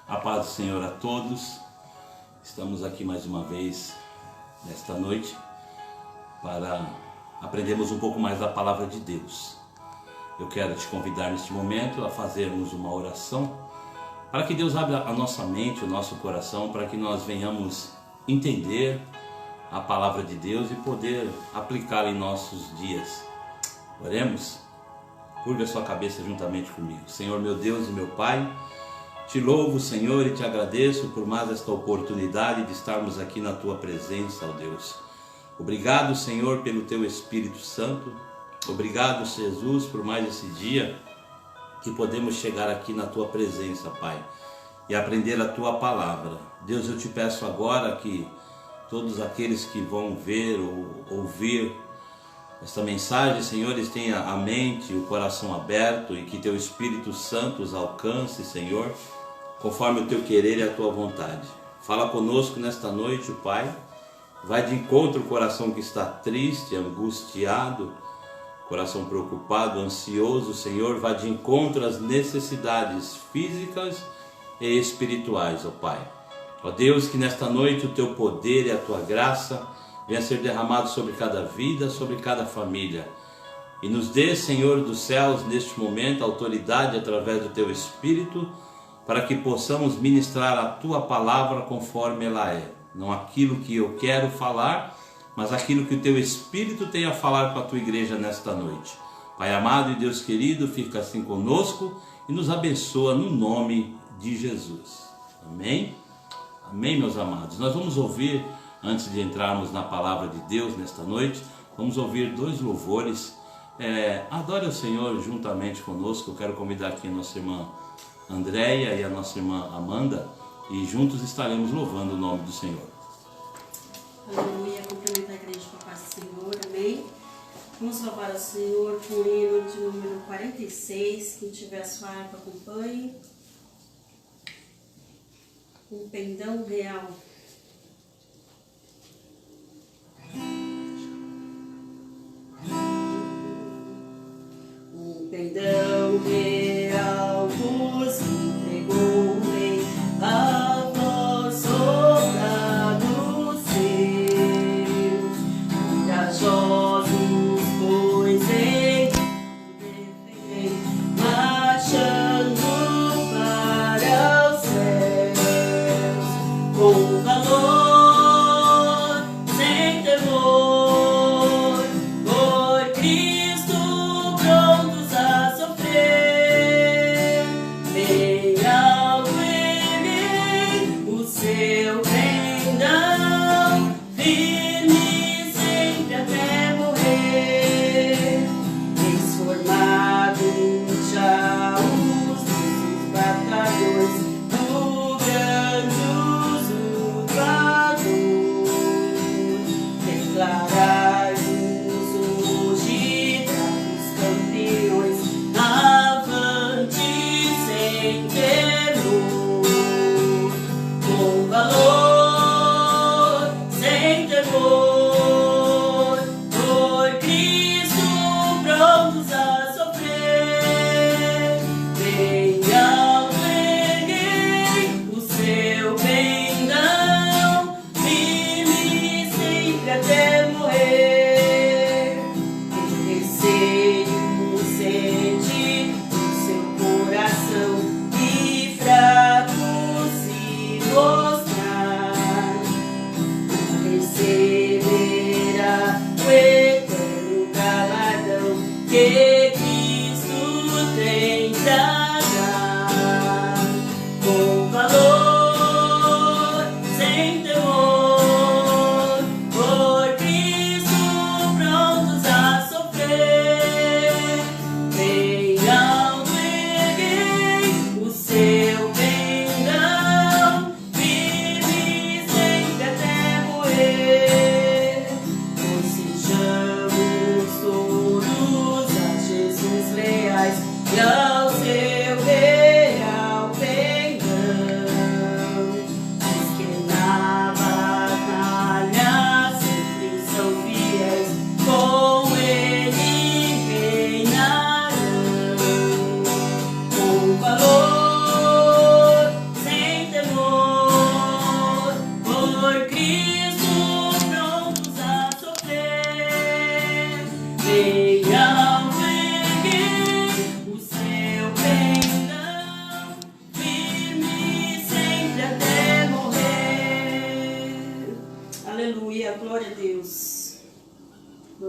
A paz do Senhor a todos. Estamos aqui mais uma vez nesta noite para aprendermos um pouco mais da palavra de Deus. Eu quero te convidar neste momento a fazermos uma oração para que Deus abra a nossa mente, o nosso coração, para que nós venhamos entender a palavra de Deus e poder aplicá-la em nossos dias. Oremos? Curva a sua cabeça juntamente comigo. Senhor, meu Deus e meu Pai, te louvo, Senhor, e te agradeço por mais esta oportunidade de estarmos aqui na Tua presença, ó Deus. Obrigado, Senhor, pelo Teu Espírito Santo. Obrigado, Jesus, por mais esse dia que podemos chegar aqui na Tua presença, Pai, e aprender a Tua palavra. Deus, eu te peço agora que todos aqueles que vão ver ou ouvir esta mensagem, Senhor, eles tenham a mente e o coração aberto e que Teu Espírito Santo os alcance, Senhor, conforme o Teu querer e a Tua vontade. Fala conosco nesta noite, Pai. Vai de encontro ao coração que está triste, angustiado, coração preocupado, ansioso, Senhor. Vai de encontro às necessidades físicas e espirituais, ó Pai. Ó Deus, que nesta noite o Teu poder e a Tua graça venha ser derramado sobre cada vida, sobre cada família. E nos dê, Senhor dos céus, neste momento, autoridade através do Teu Espírito, para que possamos ministrar a Tua palavra conforme ela é. Não aquilo que eu quero falar, mas aquilo que o Teu Espírito tem a falar com a Tua igreja nesta noite. Pai amado e Deus querido, fica assim conosco e nos abençoa no nome de Jesus. Amém? Amém, meus amados. Nós vamos ouvir, antes de entrarmos na palavra de Deus nesta noite, vamos ouvir dois louvores. Adore o Senhor juntamente conosco. Eu quero convidar aqui a nossa irmã Andréia e a nossa irmã Amanda, e juntos estaremos louvando o nome do Senhor. Aleluia, cumprimento a igreja com a paz do Senhor, amém? Vamos louvar ao Senhor com o hino de número 46, quem tiver a sua harpa acompanhe. Um pendão real. Um pendão real vos entregou o Rei, a vós soldados seus, corajosos, pois em defendei, marchando para os céus, com valor, sem temor, por Cristo prontos a sofrer. Bem alto erguei o seu pendão, firme sempre até morrer. Transformados já os nossos batalhões do grande usurpador. Declarai-vos hoje bravos campeões, avante sem temor, com valor, sem temor, por Cristo prontos a sofrer. Bem alto erguei o seu pendão, firme sempre até morrer. Quem receio sente no seu coração, e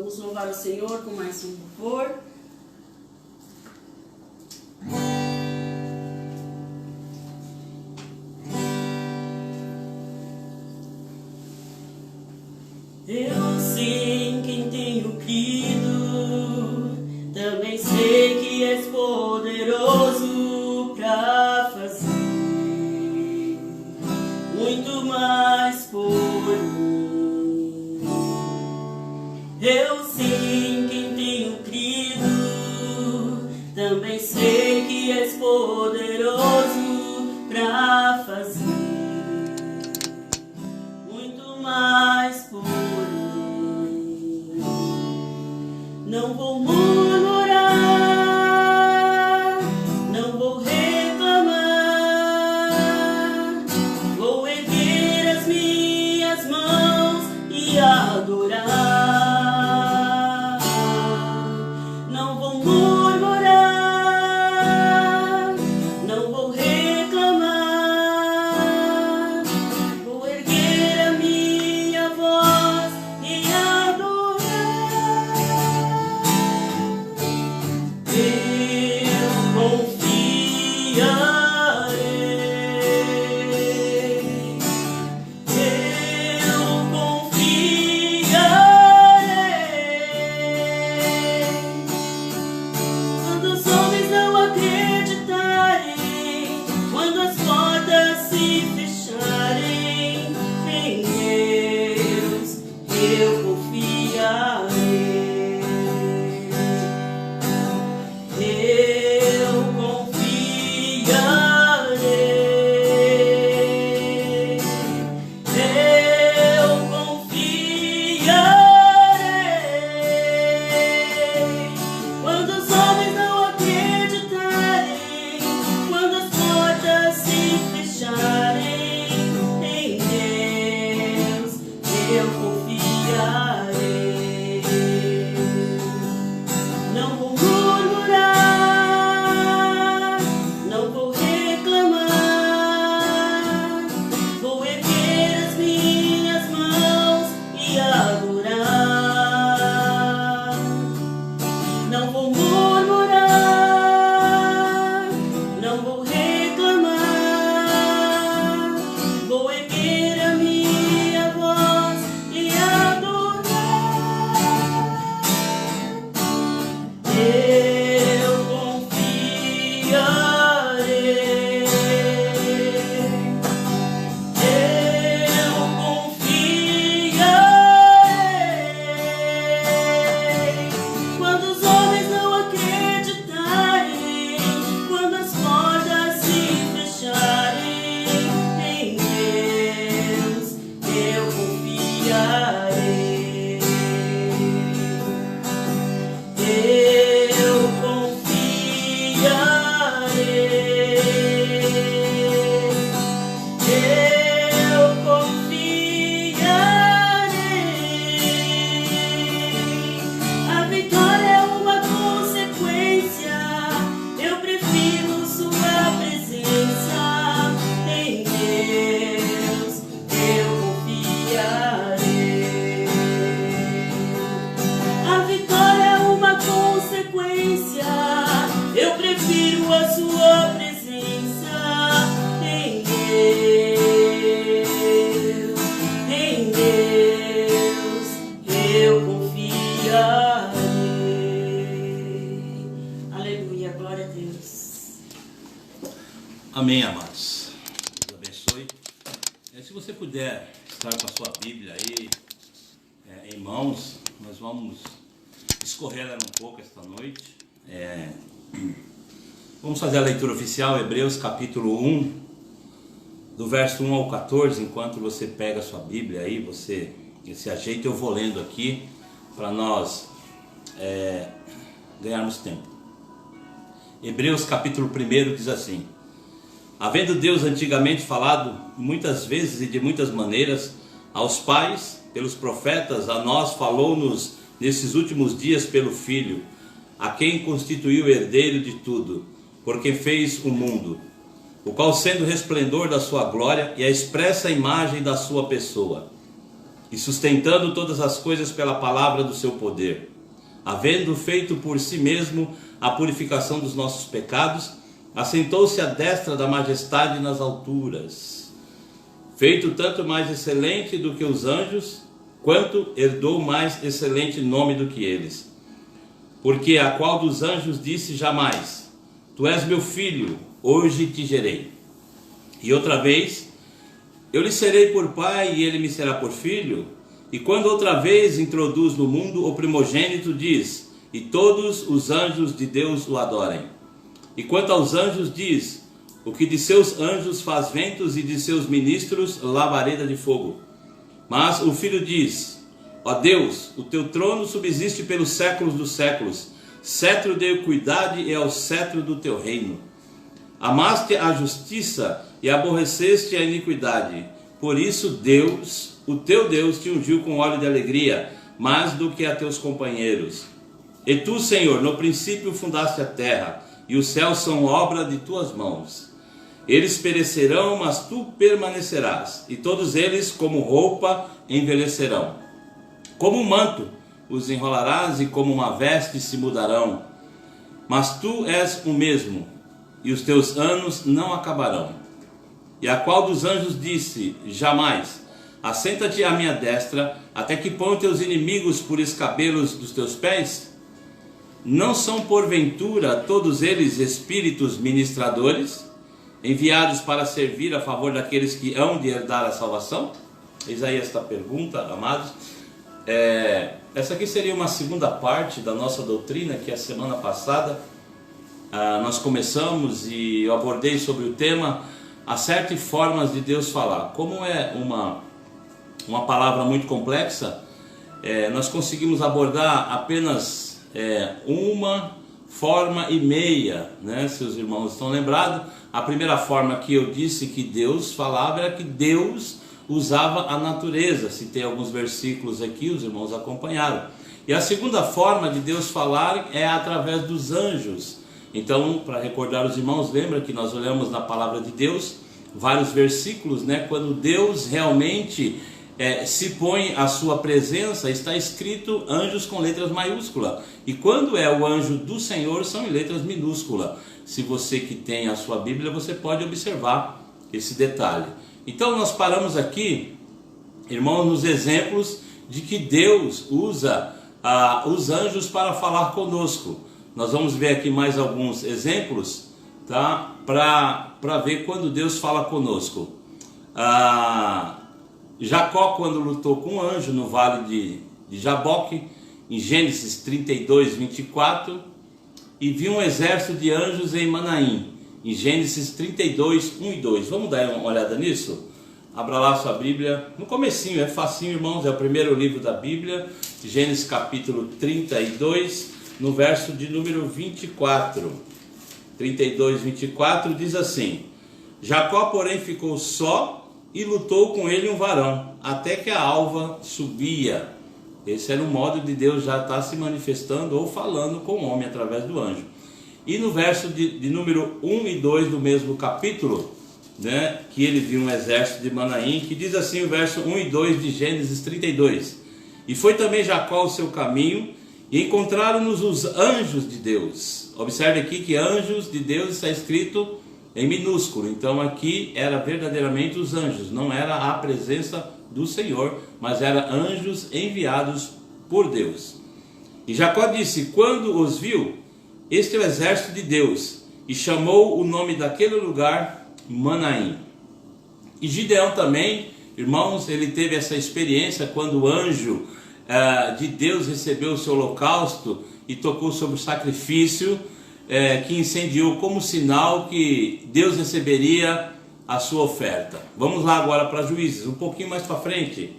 Vamos louvar o Senhor com mais um louvor. Eu sei quem tenho crido, também sei que és poderoso para fazer muito mais por mim. Eu sei em quem tenho crido, também sei que és poderoso para fazer muito mais por mim. Não vou murmurar, não vou reclamar, vou erguer as minhas mãos e adorar. Não vou murmurar, não vou reclamar, vou erguer a minha voz e adorar. Amém, amados. Deus abençoe. Se você puder estar com a sua Bíblia aí em mãos, nós vamos escorrer ela um pouco esta noite. Vamos fazer a leitura oficial, Hebreus capítulo 1, do verso 1 ao 14. Enquanto você pega a sua Bíblia aí, você se ajeita, eu vou lendo aqui para nós ganharmos tempo. Hebreus capítulo 1 diz assim: havendo Deus antigamente falado muitas vezes e de muitas maneiras aos pais pelos profetas, a nós falou-nos nesses últimos dias pelo Filho, a quem constituiu herdeiro de tudo, por quem fez o mundo, o qual, sendo o resplendor da sua glória e a expressa imagem da sua pessoa, e sustentando todas as coisas pela palavra do seu poder, havendo feito por si mesmo a purificação dos nossos pecados, assentou-se à destra da majestade nas alturas, feito tanto mais excelente do que os anjos, quanto herdou mais excelente nome do que eles. Porque a qual dos anjos disse jamais: Tu és meu filho, hoje te gerei. E outra vez: Eu lhe serei por pai e ele me será por filho. E quando outra vez introduz no mundo o primogênito, diz: E todos os anjos de Deus o adorem. E quanto aos anjos diz: O que de seus anjos faz ventos e de seus ministros labareda de fogo. Mas o filho diz: Ó Deus, o teu trono subsiste pelos séculos dos séculos. Cetro de equidade é o cetro do teu reino. Amaste a justiça e aborreceste a iniquidade. Por isso Deus, o teu Deus, te ungiu com óleo de alegria, mais do que a teus companheiros. E tu, Senhor, no princípio fundaste a terra, e os céus são obra de tuas mãos. Eles perecerão, mas tu permanecerás, e todos eles como roupa envelhecerão. Como um manto os enrolarás, e como uma veste se mudarão. Mas tu és o mesmo, e os teus anos não acabarão. E a qual dos anjos disse: Jamais, assenta-te à minha destra, até que ponha teus inimigos por escabelos dos teus pés? Não são porventura todos eles espíritos ministradores, enviados para servir a favor daqueles que hão de herdar a salvação? Eis aí esta pergunta, amados. Essa aqui seria uma segunda parte da nossa doutrina, que a semana passada nós começamos e eu abordei sobre o tema Acerte formas de Deus falar. Como é uma palavra muito complexa, nós conseguimos abordar apenas uma forma e meia, né? Se os irmãos estão lembrados, a primeira forma que eu disse que Deus falava era que Deus usava a natureza. Citei alguns versículos aqui, os irmãos acompanharam. E a segunda forma de Deus falar é através dos anjos. Então, para recordar os irmãos, lembra que nós olhamos na palavra de Deus vários versículos, né? Quando Deus realmente se põe à sua presença, está escrito anjos com letras maiúsculas. E quando é o anjo do Senhor, são em letras minúsculas. Se você que tem a sua Bíblia, você pode observar esse detalhe. Então nós paramos aqui, irmãos, nos exemplos de que Deus usa os anjos para falar conosco. Nós vamos ver aqui mais alguns exemplos, tá? Para ver quando Deus fala conosco. Jacó, quando lutou com um anjo no vale de Jaboque, em Gênesis 32, 24, e viu um exército de anjos em Manaim, em Gênesis 32, 1 e 2. Vamos dar uma olhada nisso? Abra lá a sua Bíblia, no comecinho, é facinho, irmãos, é o primeiro livro da Bíblia, Gênesis capítulo 32, no verso de número 24. 32, 24 diz assim: Jacó, porém, ficou só e lutou com ele um varão, até que a alva subia. Esse era o modo de Deus já estar se manifestando ou falando com o homem através do anjo. E no verso de número 1 e 2 do mesmo capítulo, né, que ele viu um exército de Manaim, que diz assim o verso 1 e 2 de Gênesis 32. E foi também Jacó o seu caminho, e encontraram-nos os anjos de Deus. Observe aqui que anjos de Deus está escrito em minúsculo. Então aqui era verdadeiramente os anjos, não era a presença do Senhor, mas era anjos enviados por Deus. E Jacó disse: quando os viu, este é o exército de Deus, e chamou o nome daquele lugar Manaim. E Gideão também, irmãos, ele teve essa experiência quando o anjo de Deus recebeu o seu holocausto e tocou sobre o sacrifício que incendiou, como sinal que Deus receberia a sua oferta. Vamos lá agora para Juízes, um pouquinho mais para frente.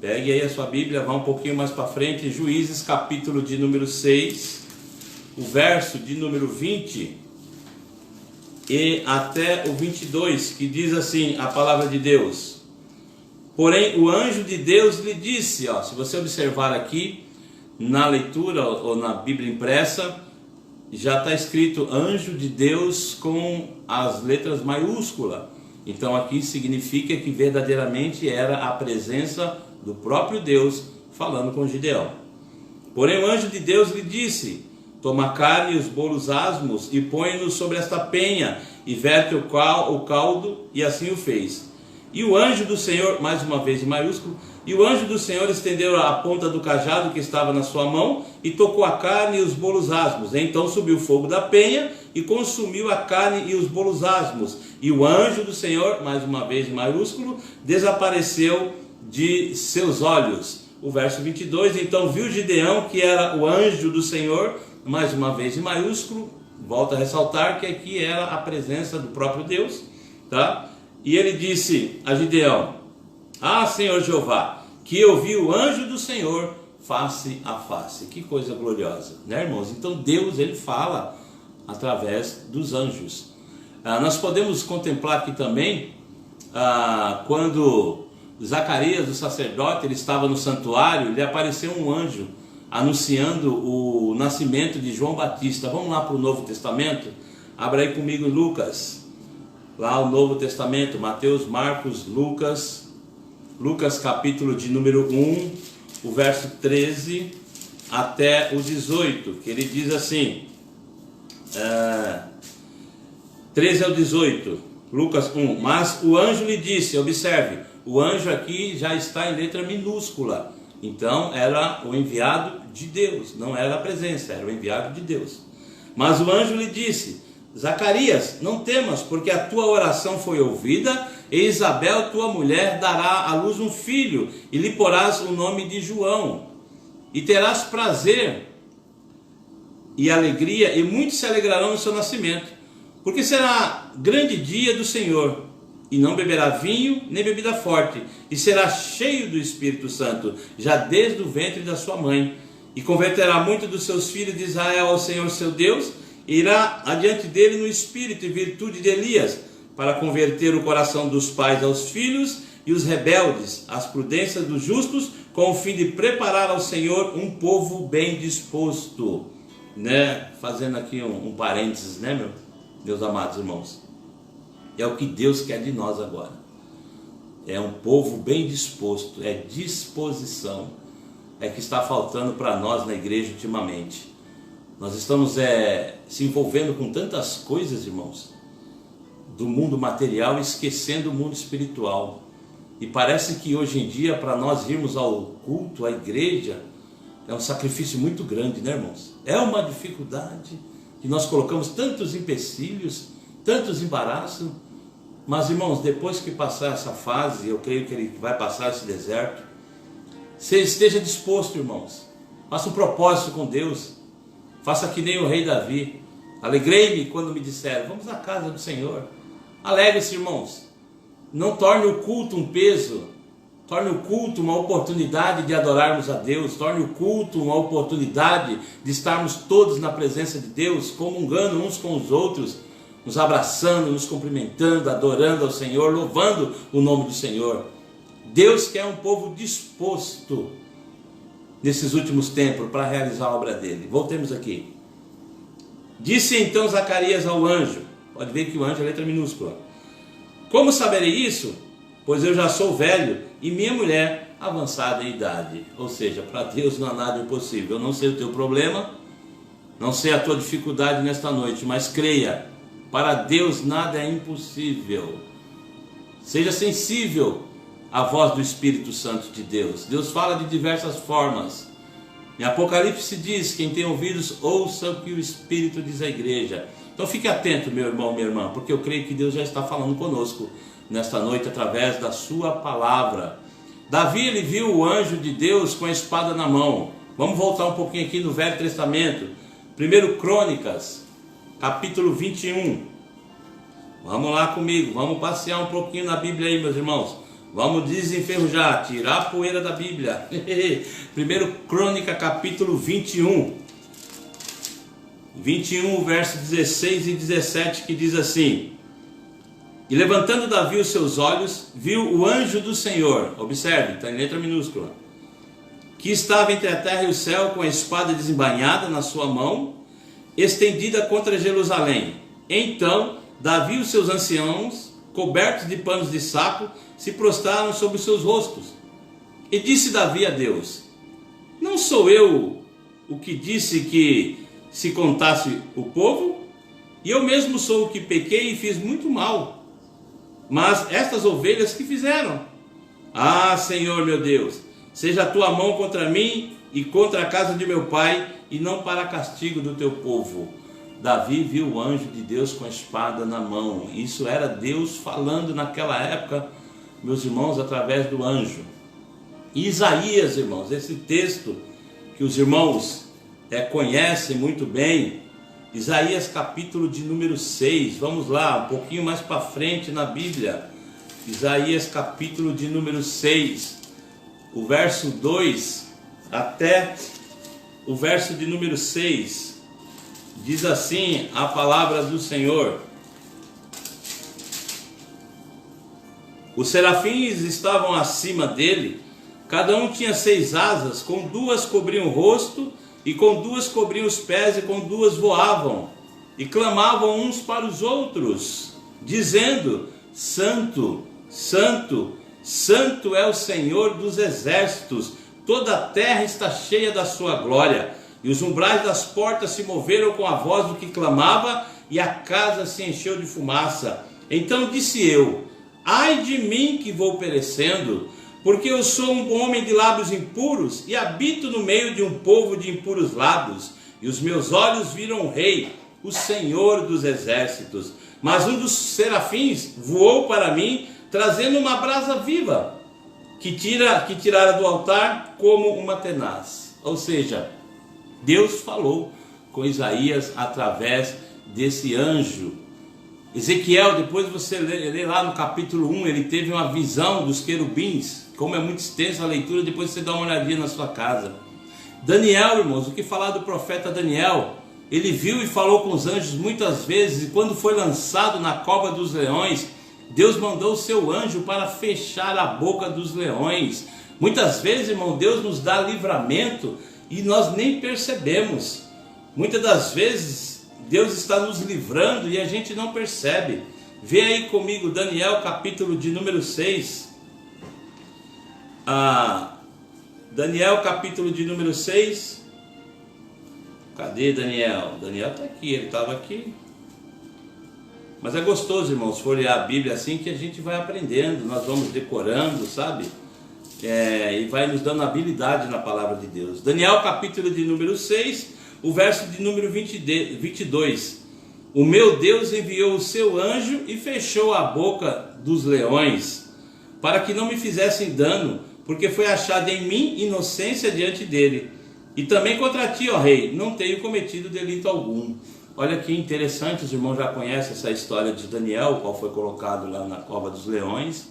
Pegue aí a sua Bíblia, vá um pouquinho mais para frente, Juízes capítulo de número 6, o verso de número 20 e até o 22, que diz assim a palavra de Deus: porém o anjo de Deus lhe disse, se você observar aqui na leitura ou na Bíblia impressa, já está escrito anjo de Deus com as letras maiúsculas. Então aqui significa que verdadeiramente era a presença do próprio Deus falando com Gideão. Porém o anjo de Deus lhe disse: toma a carne e os bolos asmos e põe-nos sobre esta penha e verte o caldo, e assim o fez. E o anjo do Senhor, mais uma vez em maiúsculo, e o anjo do Senhor estendeu a ponta do cajado que estava na sua mão e tocou a carne e os bolos asmos. Então subiu o fogo da penha e consumiu a carne e os bolos asmos. E o anjo do Senhor, mais uma vez em maiúsculo, desapareceu de seus olhos. O verso 22, então viu Gideão que era o anjo do Senhor, mais uma vez em maiúsculo, volta a ressaltar que aqui era a presença do próprio Deus, tá? E ele disse a Gideão: ah, Senhor Jeová, que eu vi o anjo do Senhor face a face. Que coisa gloriosa, né, irmãos? Então Deus, ele fala através dos anjos. Nós podemos contemplar aqui também, quando Zacarias, o sacerdote, ele estava no santuário, lhe apareceu um anjo anunciando o nascimento de João Batista. Vamos lá para o Novo Testamento? Abra aí comigo Lucas, lá o Novo Testamento, Mateus, Marcos, Lucas capítulo de número 1, o verso 13 até o 18, que ele diz assim, 13 ao 18, Lucas 1, mas o anjo lhe disse, observe, o anjo aqui já está em letra minúscula, então era o enviado de Deus, não era a presença, era o enviado de Deus. Mas o anjo lhe disse: Zacarias, não temas, porque a tua oração foi ouvida, e Isabel, tua mulher, dará à luz um filho, e lhe porás o nome de João, e terás prazer e alegria, e muitos se alegrarão no seu nascimento, porque será grande dia do Senhor, e não beberá vinho nem bebida forte, e será cheio do Espírito Santo, já desde o ventre da sua mãe, e converterá muito dos seus filhos de Israel ao Senhor seu Deus, e irá adiante dele no espírito e virtude de Elias, para converter o coração dos pais aos filhos, e os rebeldes às prudências dos justos, com o fim de preparar ao Senhor um povo bem disposto, né? Fazendo aqui um parênteses, né, meus amados irmãos? É o que Deus quer de nós agora. É um povo bem disposto, é disposição, é que está faltando para nós na igreja ultimamente. Nós estamos se envolvendo com tantas coisas, irmãos, do mundo material, esquecendo o mundo espiritual. E parece que hoje em dia, para nós irmos ao culto, à igreja, é um sacrifício muito grande, né, irmãos? É uma dificuldade, que nós colocamos tantos empecilhos, tantos embaraços. Mas, irmãos, depois que passar essa fase, eu creio que ele vai passar esse deserto, você esteja disposto, irmãos. Faça um propósito com Deus. Faça que nem o rei Davi. Alegrei-me quando me disseram: vamos à casa do Senhor. Alegre-se, irmãos. Não torne o culto um peso. Torne o culto uma oportunidade de adorarmos a Deus. Torne o culto uma oportunidade de estarmos todos na presença de Deus, comungando uns com os outros, nos abraçando, nos cumprimentando, adorando ao Senhor, louvando o nome do Senhor. Deus quer um povo disposto nesses últimos tempos para realizar a obra dele. Voltemos aqui. Disse então Zacarias ao anjo, pode ver que o anjo é letra minúscula: como saberei isso? Pois eu já sou velho e minha mulher avançada em idade. Ou seja, para Deus não há nada impossível. Eu não sei o teu problema, não sei a tua dificuldade nesta noite, mas creia, para Deus nada é impossível. Seja sensível à voz do Espírito Santo de Deus. Deus fala de diversas formas. Em Apocalipse diz: quem tem ouvidos, ouça o que o Espírito diz à igreja. Então fique atento, meu irmão, minha irmã, porque eu creio que Deus já está falando conosco nesta noite através da sua palavra. Davi, ele viu o anjo de Deus com a espada na mão. Vamos voltar um pouquinho aqui no Velho Testamento. 1 Crônicas, capítulo 21. Vamos lá comigo, vamos passear um pouquinho na Bíblia aí, meus irmãos. Vamos desenferrujar, tirar a poeira da Bíblia. 1 Crônica, capítulo 21. 21, versos 16 e 17, que diz assim: e levantando Davi os seus olhos, viu o anjo do Senhor, observe, está em letra minúscula, que estava entre a terra e o céu, com a espada desembainhada na sua mão, estendida contra Jerusalém. Então Davi e os seus anciãos cobertos de panos de saco, se prostraram sobre seus rostos. E disse Davi a Deus: não sou eu o que disse que se contasse o povo? E eu mesmo sou o que pequei e fiz muito mal. Mas estas ovelhas que fizeram? Ah, Senhor meu Deus, seja a tua mão contra mim e contra a casa de meu pai, e não para castigo do teu povo. Davi viu o anjo de Deus com a espada na mão. Isso era Deus falando naquela época, meus irmãos, através do anjo. E Isaías, irmãos, esse texto que os irmãos conhecem muito bem, Isaías capítulo de número 6, vamos lá, um pouquinho mais para frente na Bíblia, Isaías capítulo de número 6, o verso 2 até o verso de número 6, diz assim a palavra do Senhor: os serafins estavam acima dele, cada um tinha 6 asas, com 2 cobriam o rosto, e com 2 cobriam os pés, e com 2 voavam, e clamavam uns para os outros, dizendo: Santo, Santo, Santo é o Senhor dos exércitos, toda a terra está cheia da sua glória. E os umbrais das portas se moveram com a voz do que clamava, e a casa se encheu de fumaça. Então disse eu: ai de mim que vou perecendo, porque eu sou um homem de lábios impuros, e habito no meio de um povo de impuros lábios, e os meus olhos viram o Rei, o Senhor dos exércitos. Mas um dos serafins voou para mim, trazendo uma brasa viva, que tirara do altar como uma tenaz. Ou seja, Deus falou com Isaías através desse anjo. Ezequiel, depois você lê lá no capítulo 1, ele teve uma visão dos querubins. Como é muito extensa a leitura, depois você dá uma olhadinha na sua casa. Daniel, irmãos, o que falar do profeta Daniel? Ele viu e falou com os anjos muitas vezes, e quando foi lançado na cova dos leões, Deus mandou o seu anjo para fechar a boca dos leões. Muitas vezes, irmão, Deus nos dá livramento e nós nem percebemos. Muitas das vezes Deus está nos livrando e a gente não percebe. Vê aí comigo Daniel capítulo de número 6. Daniel capítulo de número 6. Cadê Daniel? Daniel está aqui, ele estava aqui. Mas é gostoso, irmãos, folhear a Bíblia assim, que a gente vai aprendendo, nós vamos decorando, sabe? E vai nos dando habilidade na palavra de Deus. Daniel capítulo de número 6, o verso de número 22. O meu Deus enviou o seu anjo e fechou a boca dos leões, para que não me fizessem dano, porque foi achada em mim inocência diante dele. E também contra ti, ó rei, não tenho cometido delito algum. Olha que interessante, os irmãos já conhecem essa história de Daniel, qual foi colocado lá na cova dos leões.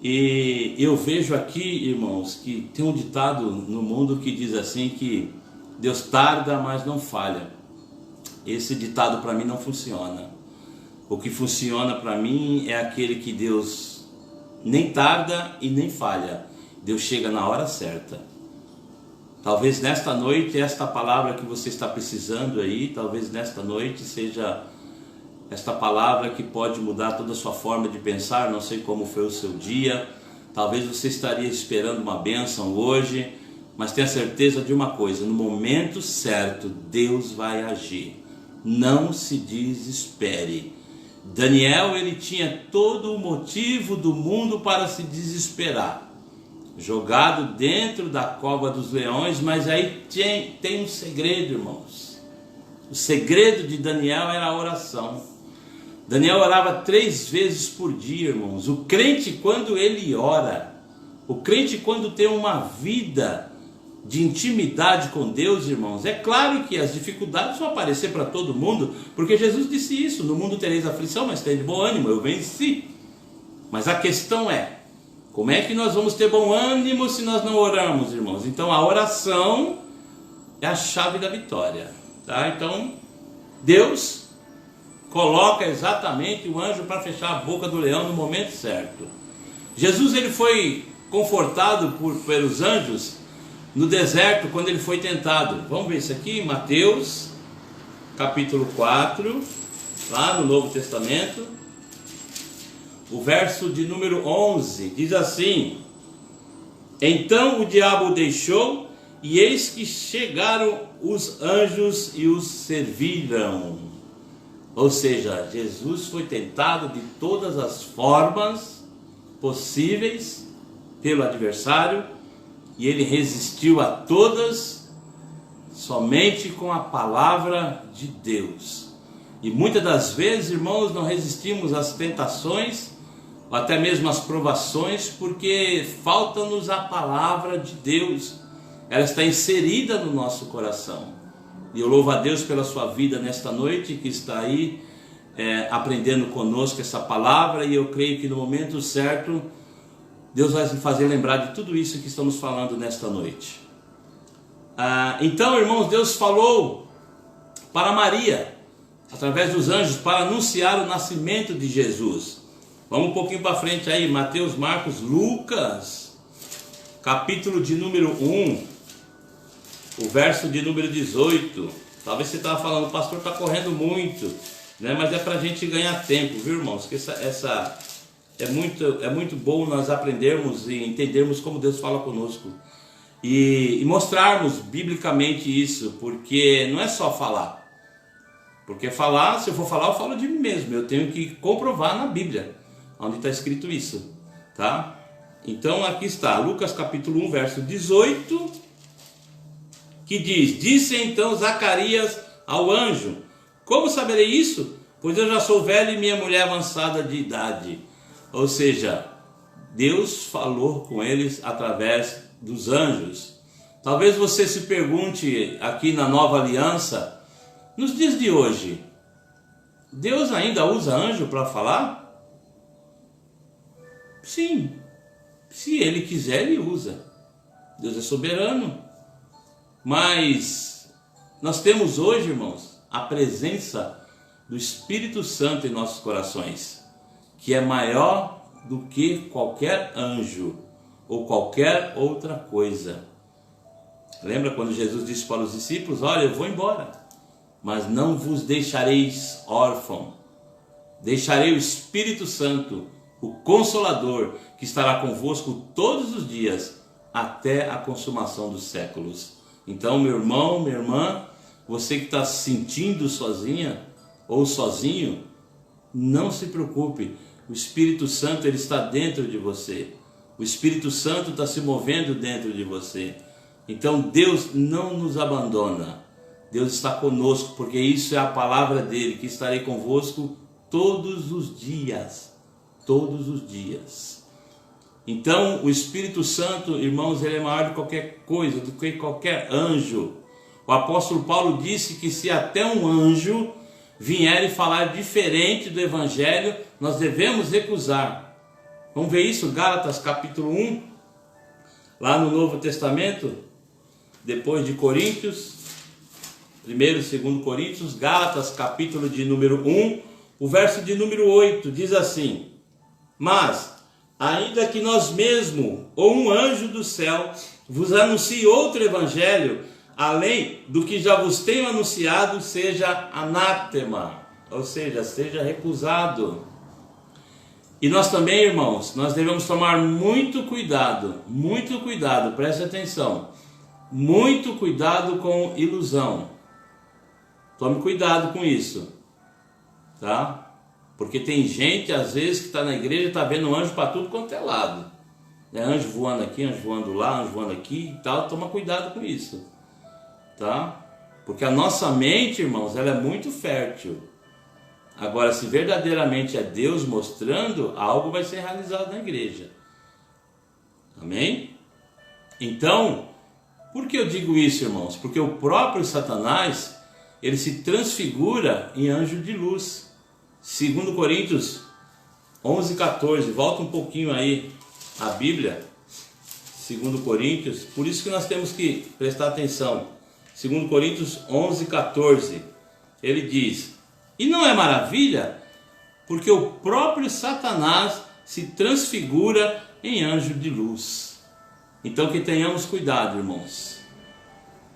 E eu vejo aqui, irmãos, que tem um ditado no mundo que diz assim, que Deus tarda, mas não falha. Esse ditado para mim não funciona. O que funciona para mim é aquele que Deus nem tarda e nem falha. Deus chega na hora certa. Talvez nesta noite, esta palavra que você está precisando aí, talvez nesta noite seja esta palavra que pode mudar toda a sua forma de pensar. Não sei como foi o seu dia, talvez você estaria esperando uma bênção hoje, mas tenha certeza de uma coisa: no momento certo Deus vai agir. Não se desespere. Daniel, ele tinha todo o motivo do mundo para se desesperar, jogado dentro da cova dos leões. Mas aí tem um segredo, irmãos. O segredo de Daniel era a oração. Daniel orava 3 vezes por dia, irmãos. O crente, quando ele ora, o crente, quando tem uma vida de intimidade com Deus, irmãos, é claro que as dificuldades vão aparecer para todo mundo, porque Jesus disse isso: no mundo tereis aflição, mas tenha de bom ânimo, eu venci. Mas a questão é, como é que nós vamos ter bom ânimo se nós não oramos, irmãos? Então a oração é a chave da vitória, tá? Então Deus coloca exatamente o anjo para fechar a boca do leão no momento certo. Jesus, ele foi confortado pelos anjos no deserto quando ele foi tentado. Vamos ver isso aqui, Mateus capítulo 4, lá no Novo Testamento. o verso de número 11, diz assim: então o diabo o deixou, e eis que chegaram os anjos e os serviram. Ou seja, Jesus foi tentado de todas as formas possíveis pelo adversário, e ele resistiu a todas somente com a palavra de Deus. E muitas das vezes, irmãos, não resistimos às tentações, ou até mesmo às provações, porque falta-nos a palavra de Deus. Ela está inserida no nosso coração. E eu louvo a Deus pela sua vida nesta noite, que está aí aprendendo conosco essa palavra, e eu creio que no momento certo Deus vai nos fazer lembrar de tudo isso que estamos falando nesta noite. Então, irmãos, Deus falou para Maria, através dos anjos, para anunciar o nascimento de Jesus. Vamos um pouquinho para frente aí, Mateus, Marcos, Lucas, capítulo de número 1, o verso de número 18. Talvez você estava falando, o pastor está correndo muito, né? Mas é para a gente ganhar tempo, viu, irmãos? Que essa é muito bom nós aprendermos e entendermos como Deus fala conosco. E mostrarmos biblicamente isso, porque não é só falar. Porque falar, se eu for falar, eu falo de mim mesmo. Eu tenho que comprovar na Bíblia, onde está escrito isso, tá? Então aqui está, Lucas capítulo 1, verso 18, que diz: disse então Zacarias ao anjo: como saberei isso? Pois eu já sou velho e minha mulher avançada de idade. Ou seja, Deus falou com eles através dos anjos. Talvez você se pergunte aqui na nova aliança, nos dias de hoje, Deus ainda usa anjo para falar? Sim, se Ele quiser, Ele usa. Deus é soberano. Mas nós temos hoje, irmãos, a presença do Espírito Santo em nossos corações, que é maior do que qualquer anjo ou qualquer outra coisa. Lembra quando Jesus disse para os discípulos: olha, eu vou embora, mas não vos deixareis órfão. Deixarei o Espírito Santo, o Consolador, que estará convosco todos os dias, até a consumação dos séculos. Então, meu irmão, minha irmã, você que está se sentindo sozinha ou sozinho, não se preocupe. O Espírito Santo, ele está dentro de você. O Espírito Santo está se movendo dentro de você. Então Deus não nos abandona. Deus está conosco, porque isso é a palavra dele, que estarei convosco todos os dias. Todos os dias. Então o Espírito Santo, irmãos, ele é maior do que qualquer coisa, do que qualquer anjo. O apóstolo Paulo disse que se até um anjo vier e falar diferente do Evangelho, nós devemos recusar. Vamos ver isso, Gálatas capítulo 1, lá no Novo Testamento, depois de Coríntios, 1º e 2º Coríntios, Gálatas capítulo de número 1, o verso de número 8, diz assim: mas, ainda que nós mesmo, ou um anjo do céu, vos anuncie outro evangelho, além do que já vos tenho anunciado, seja anátema, ou seja, seja recusado. E nós também, irmãos, nós devemos tomar muito cuidado, preste atenção, muito cuidado com ilusão. Tome cuidado com isso, tá? Porque tem gente, às vezes, que está na igreja e está vendo anjo para tudo quanto é lado. Anjo voando aqui, anjo voando lá, anjo voando aqui e tal. Toma cuidado com isso, tá? Porque a nossa mente, irmãos, ela é muito fértil. Agora, se verdadeiramente é Deus mostrando, algo vai ser realizado na igreja. Amém? Então, por que eu digo isso, irmãos? Porque o próprio Satanás, ele se transfigura em anjo de luz. 2 Coríntios 11:14, volta um pouquinho aí a Bíblia, 2 Coríntios, por isso que nós temos que prestar atenção. 2 Coríntios 11:14, ele diz: e não é maravilha, porque o próprio Satanás se transfigura em anjo de luz. Então que tenhamos cuidado, irmãos,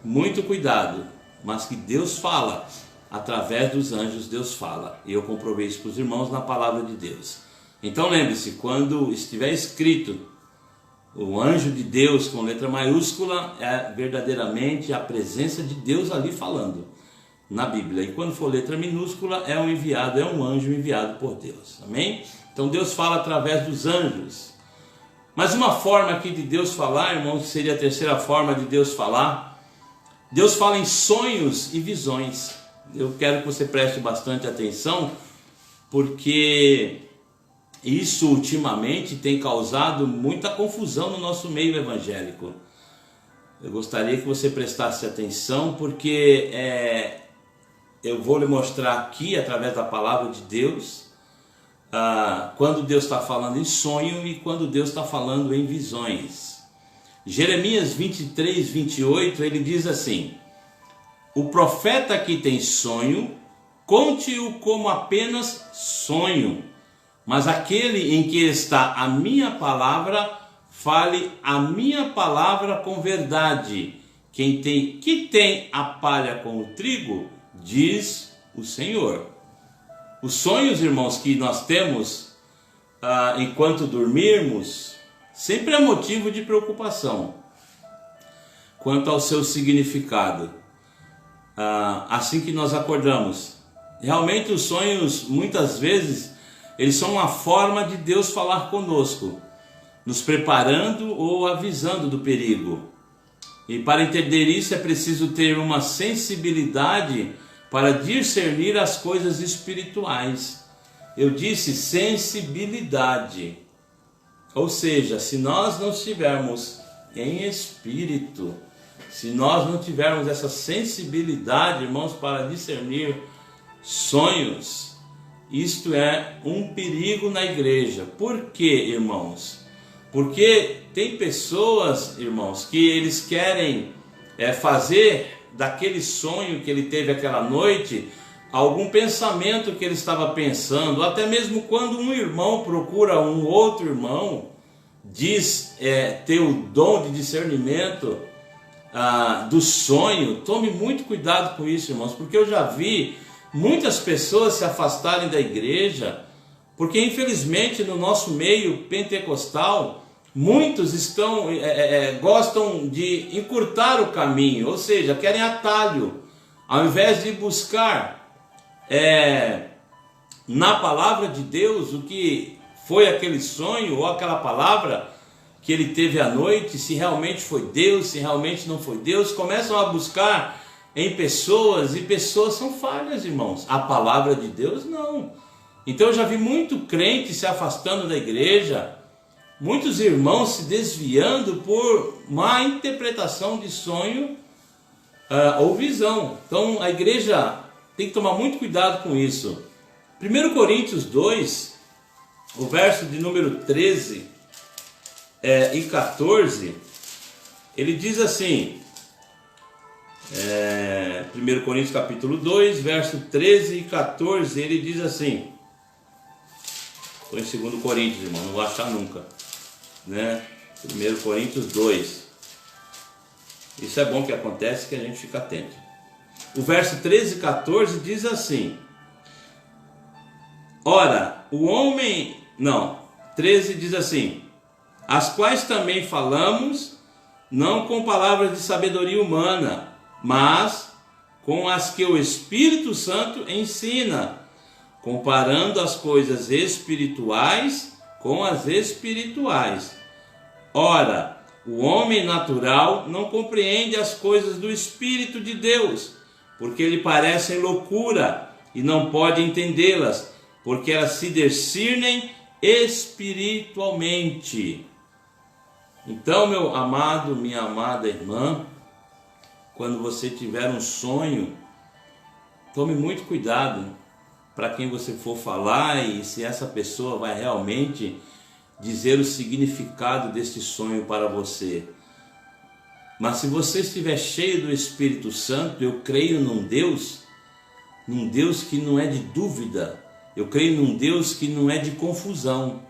muito cuidado, mas que Deus fala. Através dos anjos Deus fala, e eu comprovei isso para os irmãos na palavra de Deus. Então lembre-se, quando estiver escrito o anjo de Deus com letra maiúscula, é verdadeiramente a presença de Deus ali falando na Bíblia. E quando for letra minúscula, é um enviado, é um anjo enviado por Deus. Amém? Então Deus fala através dos anjos. Mas uma forma aqui de Deus falar, irmãos, que seria a terceira forma de Deus falar. Deus fala em sonhos e visões. Eu quero que você preste bastante atenção, porque isso ultimamente tem causado muita confusão no nosso meio evangélico. Eu gostaria que você prestasse atenção, porque eu vou lhe mostrar aqui, através da palavra de Deus, quando Deus está falando em sonho e quando Deus está falando em visões. Jeremias 23, 28, ele diz assim: o profeta que tem sonho, conte-o como apenas sonho, mas aquele em que está a minha palavra, fale a minha palavra com verdade. Que tem a palha com o trigo, diz o Senhor. Os sonhos, irmãos, que nós temos enquanto dormirmos, sempre é motivo de preocupação quanto ao seu significado. Assim que nós acordamos, realmente os sonhos, muitas vezes, eles são uma forma de Deus falar conosco, nos preparando ou avisando do perigo. E para entender isso é preciso ter uma sensibilidade para discernir as coisas espirituais. Eu disse sensibilidade. Ou seja, se nós não estivermos em espírito, se nós não tivermos essa sensibilidade, irmãos, para discernir sonhos, isto é um perigo na igreja. Por quê, irmãos? Porque tem pessoas, irmãos, que eles querem fazer daquele sonho que ele teve aquela noite algum pensamento que ele estava pensando. Até mesmo quando um irmão procura um outro irmão, diz ter o dom de discernimento do sonho. Tome muito cuidado com isso, irmãos, porque eu já vi muitas pessoas se afastarem da igreja, porque infelizmente no nosso meio pentecostal, muitos gostam de encurtar o caminho, ou seja, querem atalho, ao invés de buscar na palavra de Deus o que foi aquele sonho ou aquela palavra que ele teve à noite, se realmente foi Deus, se realmente não foi Deus. Começam a buscar em pessoas, e pessoas são falhas, irmãos. A palavra de Deus não. Então eu já vi muito crente se afastando da igreja, muitos irmãos se desviando por má interpretação de sonho ou visão. Então a igreja tem que tomar muito cuidado com isso. 1 Coríntios 2, o verso de número 13 e 14, ele diz assim, 1 Coríntios capítulo 2, verso 13 e 14, ele diz assim, estou em 2 Coríntios, irmão, não vou achar nunca, né? 1 Coríntios 2, isso é bom que acontece, que a gente fica atento. O verso 13 e 14 diz assim, ora, o homem, não, 13 diz assim, as quais também falamos, não com palavras de sabedoria humana, mas com as que o Espírito Santo ensina, comparando as coisas espirituais com as espirituais. Ora, o homem natural não compreende as coisas do Espírito de Deus, porque lhe parecem loucura, e não pode entendê-las, porque elas se discernem espiritualmente. Então, meu amado, minha amada irmã, quando você tiver um sonho, tome muito cuidado para quem você for falar e se essa pessoa vai realmente dizer o significado deste sonho para você. Mas se você estiver cheio do Espírito Santo, eu creio num Deus que não é de dúvida, eu creio num Deus que não é de confusão.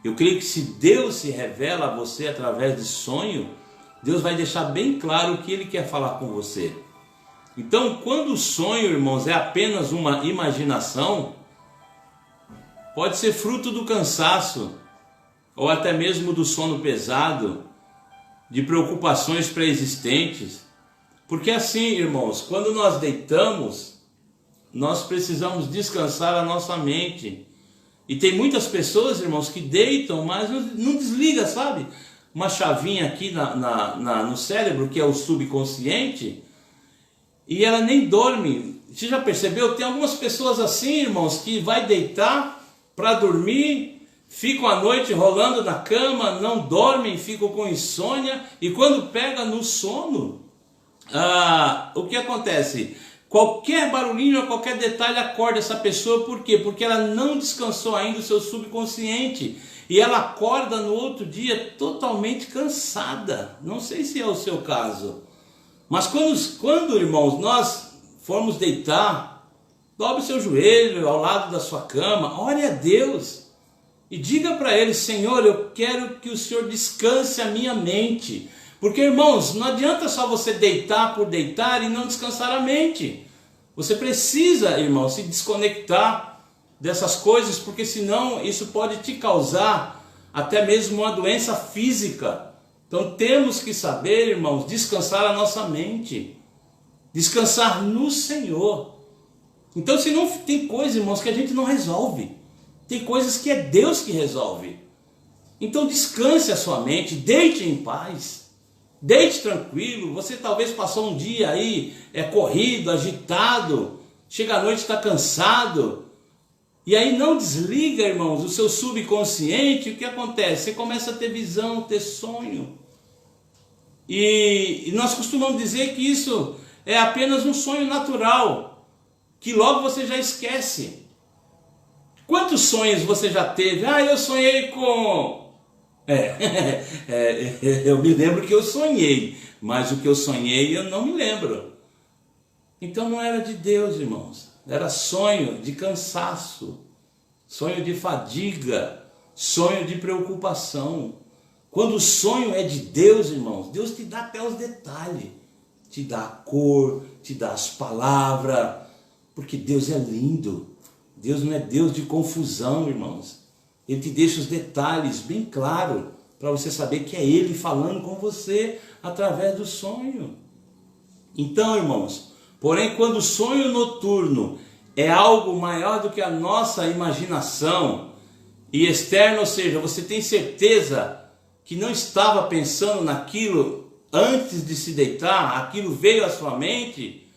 Eu creio que se Deus se revela a você através de sonho, Deus vai deixar bem claro o que Ele quer falar com você. Então, quando o sonho, irmãos, é apenas uma imaginação, pode ser fruto do cansaço, ou até mesmo do sono pesado, de preocupações pré-existentes. Porque assim, irmãos, quando nós deitamos, nós precisamos descansar a nossa mente. E tem muitas pessoas, irmãos, que deitam, mas não desliga, sabe? Uma chavinha aqui no cérebro, que é o subconsciente, e ela nem dorme. Você já percebeu? Tem algumas pessoas assim, irmãos, que vai deitar para dormir, ficam a noite rolando na cama, não dormem, ficam com insônia, e quando pega no sono, o que acontece? Qualquer barulhinho, qualquer detalhe acorda essa pessoa. Por quê? Porque ela não descansou ainda o seu subconsciente. E ela acorda no outro dia totalmente cansada. Não sei se é o seu caso. Mas quando irmãos, nós formos deitar, dobre seu joelho ao lado da sua cama, ore a Deus. E diga para Ele: Senhor, eu quero que o Senhor descanse a minha mente. Porque, irmãos, não adianta só você deitar por deitar e não descansar a mente. Você precisa, irmão, se desconectar dessas coisas, porque senão isso pode te causar até mesmo uma doença física. Então temos que saber, irmãos, descansar a nossa mente. Descansar no Senhor. Então, se não tem coisa, irmãos, que a gente não resolve. Tem coisas que é Deus que resolve. Então descanse a sua mente, deite em paz. Deite tranquilo. Você talvez passou um dia aí corrido, agitado, chega à noite e está cansado, e aí não desliga, irmãos, o seu subconsciente. O que acontece? Você começa a ter visão, ter sonho, e nós costumamos dizer que isso é apenas um sonho natural, que logo você já esquece. Quantos sonhos você já teve? Eu sonhei com... eu me lembro que eu sonhei, mas o que eu sonhei eu não me lembro. Então não era de Deus, irmãos. Era sonho de cansaço, sonho de fadiga, sonho de preocupação. Quando o sonho é de Deus, irmãos, Deus te dá até os detalhes, te dá a cor, te dá as palavras, porque Deus é lindo. Deus não é Deus de confusão, irmãos. Ele te deixa os detalhes bem claros, para você saber que é Ele falando com você através do sonho. Então, irmãos, porém, quando o sonho noturno é algo maior do que a nossa imaginação e externo, ou seja, você tem certeza que não estava pensando naquilo antes de se deitar, aquilo veio à sua mente,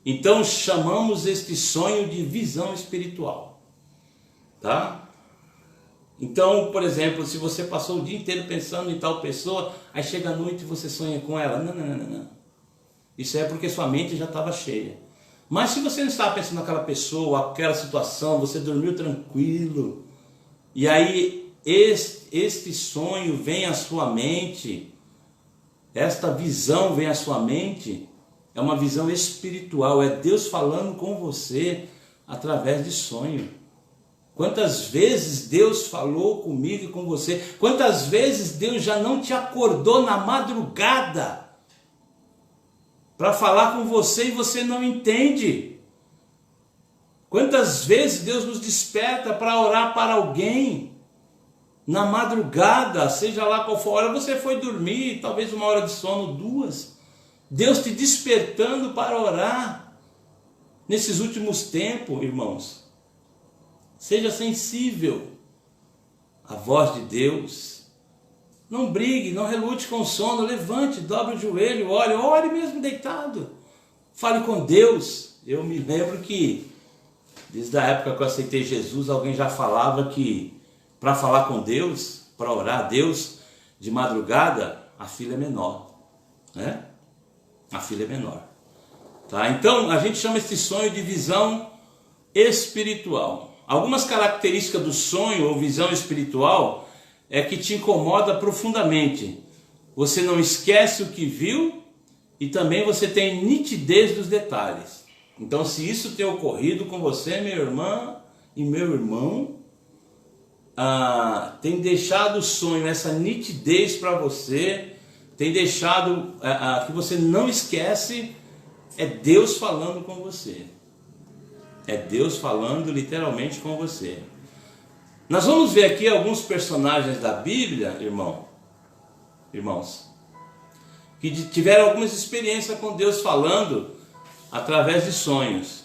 então chamamos este sonho de visão espiritual, tá? Então, por exemplo, se você passou o dia inteiro pensando em tal pessoa, aí chega a noite e você sonha com ela. Não. Isso é porque sua mente já estava cheia. Mas se você não estava pensando naquela pessoa, aquela situação, você dormiu tranquilo, e aí este sonho vem à sua mente, esta visão vem à sua mente, é uma visão espiritual, é Deus falando com você através de sonho. Quantas vezes Deus falou comigo e com você? Quantas vezes Deus já não te acordou na madrugada para falar com você e você não entende? Quantas vezes Deus nos desperta para orar para alguém na madrugada, seja lá qual for a hora, você foi dormir, talvez uma hora de sono, 2. Deus te despertando para orar nesses últimos tempos, irmãos. Seja sensível à voz de Deus. Não brigue, não relute com o sono. Levante, dobre o joelho, ore mesmo deitado. Fale com Deus. Eu me lembro que desde a época que eu aceitei Jesus, alguém já falava que para falar com Deus, para orar a Deus de madrugada, a fila é menor, né? A fila é menor, tá? Então a gente chama esse sonho de visão espiritual. Algumas características do sonho ou visão espiritual é que te incomoda profundamente. Você não esquece o que viu e também você tem nitidez dos detalhes. Então, se isso tem ocorrido com você, minha irmã e meu irmão, tem deixado o sonho, essa nitidez para você, tem deixado que você não esquece, é Deus falando com você. É Deus falando literalmente com você. Nós vamos ver aqui alguns personagens da Bíblia, irmãos, que tiveram algumas experiências com Deus falando através de sonhos.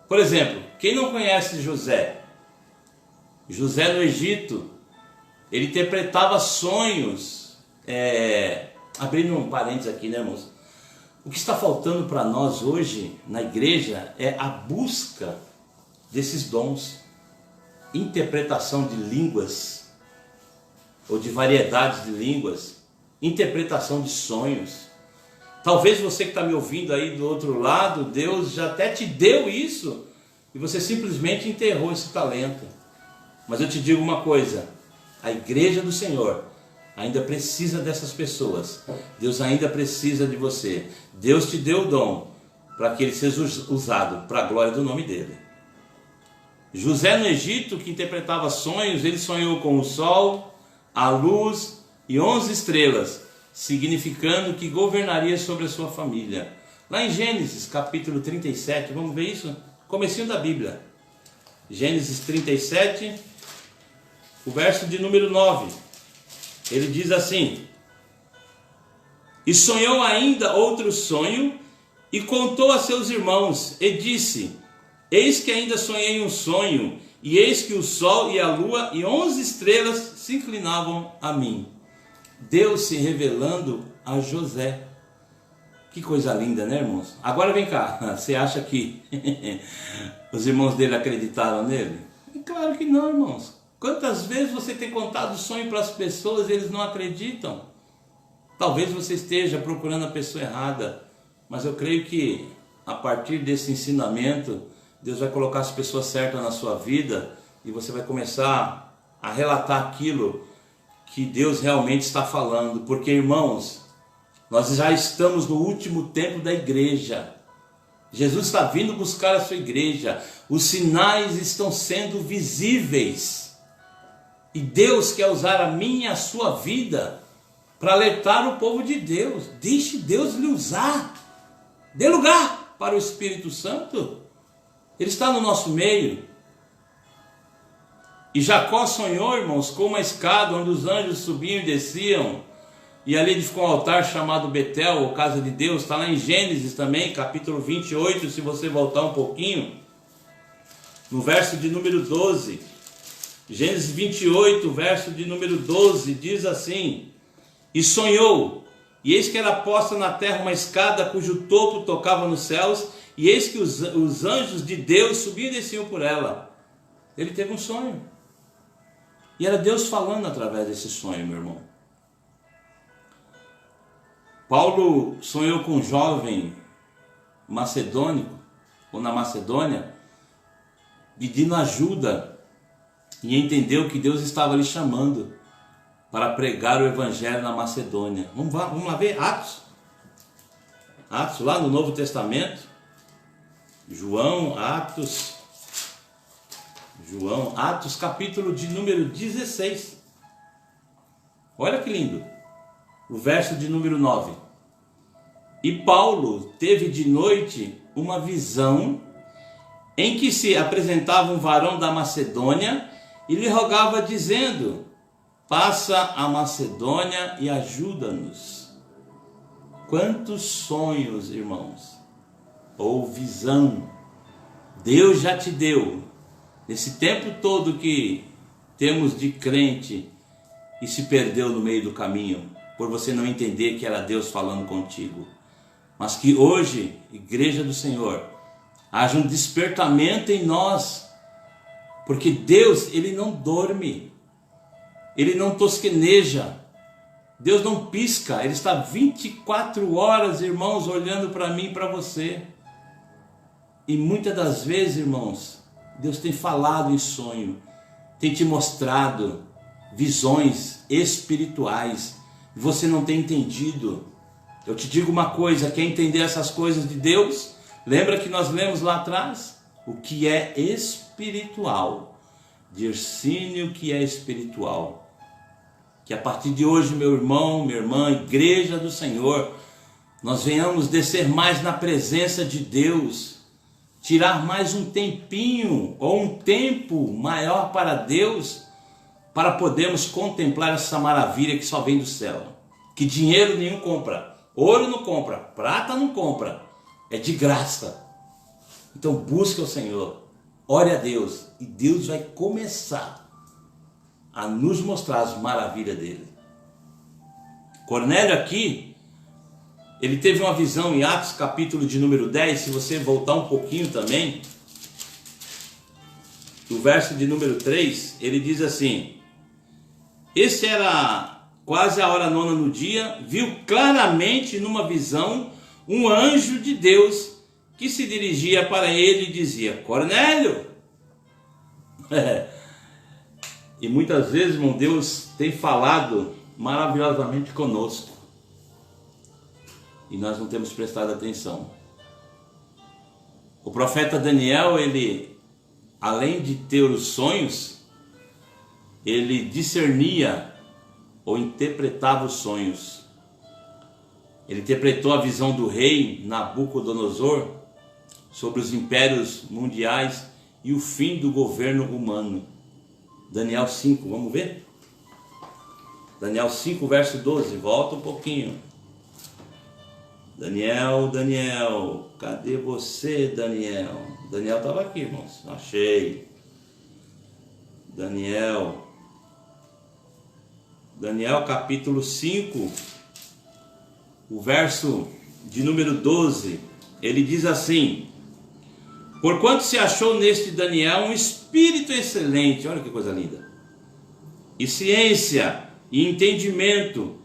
Por exemplo, quem não conhece José? José no Egito, ele interpretava sonhos, abrindo um parênteses aqui, né, irmãos? O que está faltando para nós hoje na igreja é a busca desses dons, interpretação de línguas, ou de variedades de línguas, interpretação de sonhos. Talvez você que está me ouvindo aí do outro lado, Deus já até te deu isso, e você simplesmente enterrou esse talento. Mas eu te digo uma coisa, a igreja do Senhor ainda precisa dessas pessoas. Deus ainda precisa de você. Deus te deu o dom para que ele seja usado para a glória do nome dele. José no Egito, que interpretava sonhos, ele sonhou com o sol, a luz e 11 estrelas, significando que governaria sobre a sua família. Lá em Gênesis capítulo 37, vamos ver isso? Comecinho da Bíblia. Gênesis 37, o verso de número 9. Ele diz assim: e sonhou ainda outro sonho, e contou a seus irmãos, e disse: eis que ainda sonhei um sonho, e eis que o sol e a lua e 11 estrelas se inclinavam a mim. Deus se revelando a José. Que coisa linda, né, irmãos? Agora vem cá, você acha que os irmãos dele acreditaram nele? Claro que não, irmãos. Quantas vezes você tem contado o sonho para as pessoas e eles não acreditam? Talvez você esteja procurando a pessoa errada, mas eu creio que a partir desse ensinamento, Deus vai colocar as pessoas certas na sua vida e você vai começar a relatar aquilo que Deus realmente está falando. Porque, irmãos, nós já estamos no último tempo da igreja. Jesus está vindo buscar a sua igreja. Os sinais estão sendo visíveis. E Deus quer usar a minha e a sua vida para alertar o povo de Deus. Deixe Deus lhe usar. Dê lugar para o Espírito Santo. Ele está no nosso meio. E Jacó sonhou, irmãos, com uma escada onde os anjos subiam e desciam. E ali edificou um altar chamado Betel, ou casa de Deus. Está lá em Gênesis também, capítulo 28, se você voltar um pouquinho. No verso de número 12. Gênesis 28, verso de número 12, diz assim: e sonhou, e eis que era posta na terra uma escada cujo topo tocava nos céus, e eis que os anjos de Deus subiam e desciam por ela. Ele teve um sonho. E era Deus falando através desse sonho, meu irmão. Paulo sonhou com um jovem macedônico, ou na Macedônia, pedindo ajuda, e entendeu que Deus estava lhe chamando para pregar o evangelho na Macedônia. Vamos lá ver Atos. Atos, lá no Novo Testamento. Atos capítulo de número 16. Olha que lindo. O verso de número 9. E Paulo teve de noite uma visão em que se apresentava um varão da Macedônia e lhe rogava dizendo: passa a Macedônia e ajuda-nos. Quantos sonhos, irmãos, ou visão Deus já te deu nesse tempo todo que temos de crente e se perdeu no meio do caminho por você não entender que era Deus falando contigo. Mas que hoje, igreja do Senhor, haja um despertamento em nós, porque Deus, Ele não dorme, Ele não tosqueneja, Deus não pisca, Ele está 24 horas, irmãos, olhando para mim e para você. E muitas das vezes, irmãos, Deus tem falado em sonho, tem te mostrado visões espirituais, e você não tem entendido. Eu te digo uma coisa, quer entender essas coisas de Deus? Lembra que nós lemos lá atrás? O que é espiritual. Discerne o que é espiritual. Que a partir de hoje, meu irmão, minha irmã, igreja do Senhor, nós venhamos descer mais na presença de Deus. tirar mais um tempinho ou um tempo maior para Deus, para podermos contemplar essa maravilha que só vem do céu, que dinheiro nenhum compra, ouro não compra, prata não compra, é de graça. Então busque o Senhor, ore a Deus, e Deus vai começar a nos mostrar as maravilhas dele. Cornélio aqui, ele teve uma visão em Atos capítulo de número 10, se você voltar um pouquinho também, o verso de número 3, ele diz assim: esse era quase a hora nona no dia, viu claramente numa visão um anjo de Deus que se dirigia para ele e dizia: Cornélio! E muitas vezes, irmão, Deus tem falado maravilhosamente conosco e nós não temos prestado atenção. O profeta Daniel, ele, além de ter os sonhos, ele discernia ou interpretava os sonhos. Ele interpretou a visão do rei Nabucodonosor sobre os impérios mundiais e o fim do governo humano. Daniel 5, vamos ver? Daniel 5, verso 12, volta um pouquinho. Daniel, cadê você, Daniel? Daniel estava aqui, irmãos, achei. Daniel capítulo 5, o verso de número 12, ele diz assim: porquanto se achou neste Daniel um espírito excelente, olha que coisa linda, e ciência e entendimento,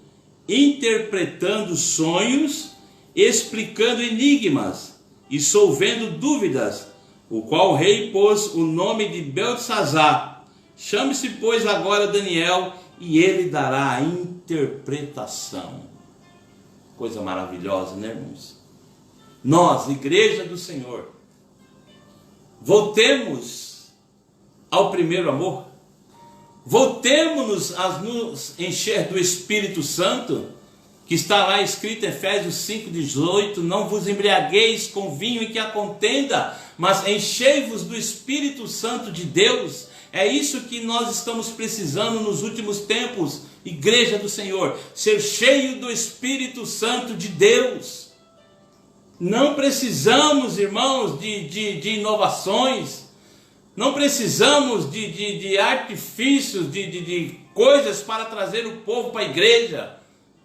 interpretando sonhos, explicando enigmas e solvendo dúvidas, o qual o rei pôs o nome de Beltesazar. Chame-se, pois, agora Daniel, e ele dará a interpretação. Coisa maravilhosa, né, irmãos? Nós, igreja do Senhor, voltemos ao primeiro amor, voltemos a nos encher do Espírito Santo, que está lá escrito em Efésios 5,18, não vos embriagueis com vinho em que há contenda, mas enchei-vos do Espírito Santo de Deus. É isso que nós estamos precisando nos últimos tempos, igreja do Senhor, ser cheio do Espírito Santo de Deus. Não precisamos, irmãos, de inovações, não precisamos de artifícios, de coisas para trazer o povo para a igreja.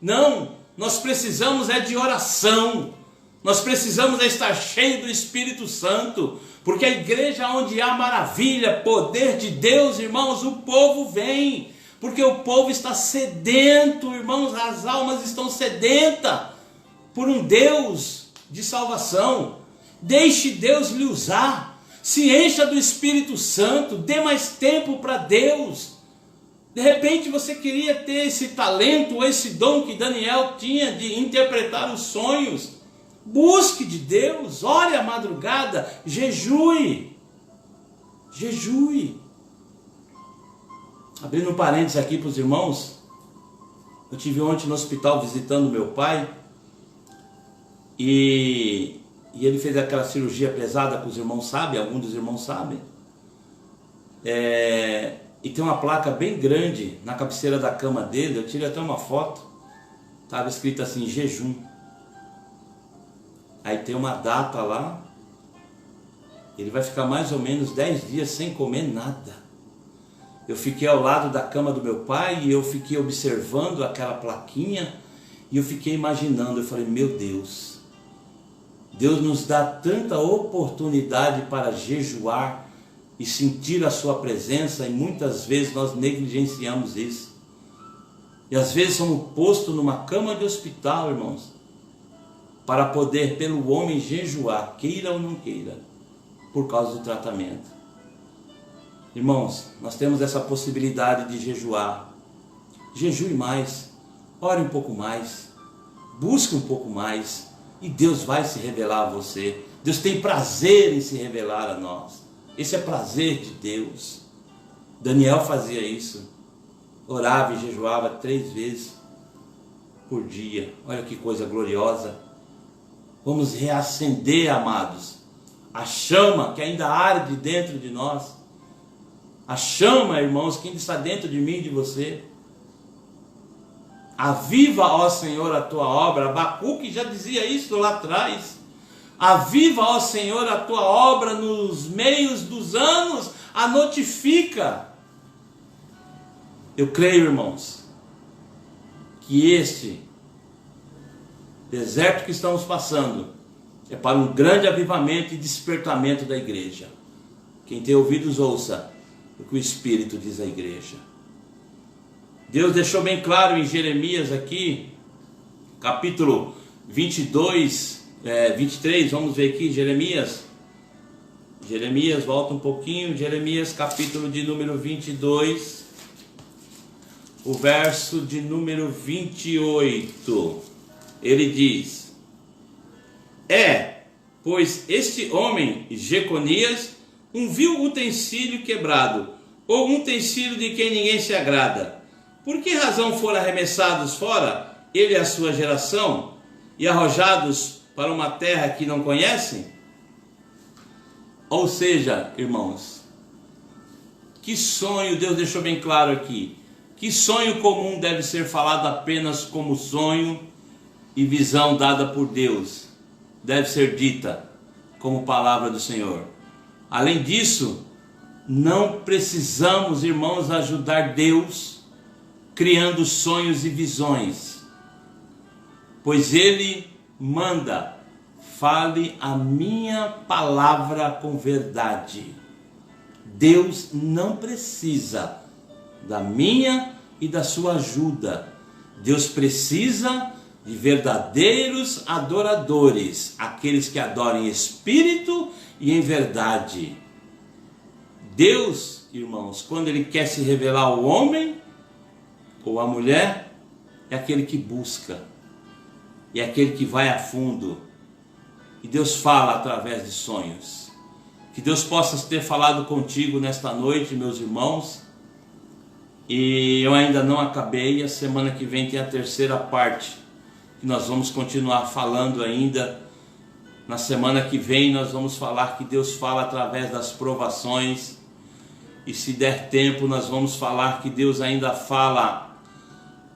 Não, nós precisamos é de oração, nós precisamos é estar cheio do Espírito Santo, porque a igreja onde há maravilha, poder de Deus, irmãos, o povo vem, porque o povo está sedento, irmãos, as almas estão sedentas por um Deus de salvação. Deixe Deus lhe usar, se encha do Espírito Santo, dê mais tempo para Deus. De repente você queria ter esse talento ou esse dom que Daniel tinha de interpretar os sonhos. Busque de Deus, ore à madrugada, jejue. Abrindo um parênteses aqui para os irmãos, eu estive ontem no hospital visitando meu pai e ele fez aquela cirurgia pesada que os irmãos sabem, alguns dos irmãos sabem. E tem uma placa bem grande na cabeceira da cama dele, eu tirei até uma foto, estava escrito assim, jejum. Aí tem uma data lá, ele vai ficar mais ou menos 10 dias sem comer nada. Eu fiquei ao lado da cama do meu pai e eu fiquei observando aquela plaquinha e eu fiquei imaginando, eu falei, meu Deus, Deus nos dá tanta oportunidade para jejuar e sentir a sua presença, e muitas vezes nós negligenciamos isso. E às vezes somos postos numa cama de hospital, irmãos, para poder pelo homem jejuar, queira ou não queira, por causa do tratamento. Irmãos, nós temos essa possibilidade de jejuar. Jejue mais, ore um pouco mais, busque um pouco mais, e Deus vai se revelar a você. Deus tem prazer em se revelar a nós. Esse é prazer de Deus. Daniel fazia isso, orava e jejuava 3 vezes por dia. Olha que coisa gloriosa. Vamos reacender, amados, a chama que ainda arde dentro de nós, a chama, irmãos, que ainda está dentro de mim e de você. Aviva, ó Senhor, a tua obra. Abacuque já dizia isso lá atrás. Aviva, ó Senhor, a tua obra nos meios dos anos, a notifica. Eu creio, irmãos, que este deserto que estamos passando é para um grande avivamento e despertamento da igreja. Quem tem ouvidos, ouça o que o Espírito diz à igreja. Deus deixou bem claro em Jeremias aqui, capítulo 23, vamos ver aqui, Jeremias, volta um pouquinho, Jeremias capítulo de número 22, o verso de número 28, ele diz: pois este homem, Jeconias, um vil utensílio quebrado, ou um utensílio de quem ninguém se agrada. Por que razão foram arremessados fora, ele e a sua geração, e arrojados para uma terra que não conhecem? Ou seja, irmãos, que sonho, Deus deixou bem claro aqui, que sonho comum deve ser falado apenas como sonho, e visão dada por Deus deve ser dita como palavra do Senhor. Além disso, não precisamos, irmãos, ajudar Deus criando sonhos e visões, pois Ele manda: fale a minha palavra com verdade. Deus não precisa da minha e da sua ajuda. Deus precisa de verdadeiros adoradores, aqueles que adoram em espírito e em verdade. Deus, irmãos, quando Ele quer se revelar ao homem ou à mulher, é aquele que busca, é aquele que vai a fundo. E Deus fala através de sonhos. Que Deus possa ter falado contigo nesta noite, meus irmãos. E eu ainda não acabei, a semana que vem tem a terceira parte, que nós vamos continuar falando ainda. Na semana que vem nós vamos falar que Deus fala através das provações, e se der tempo nós vamos falar que Deus ainda fala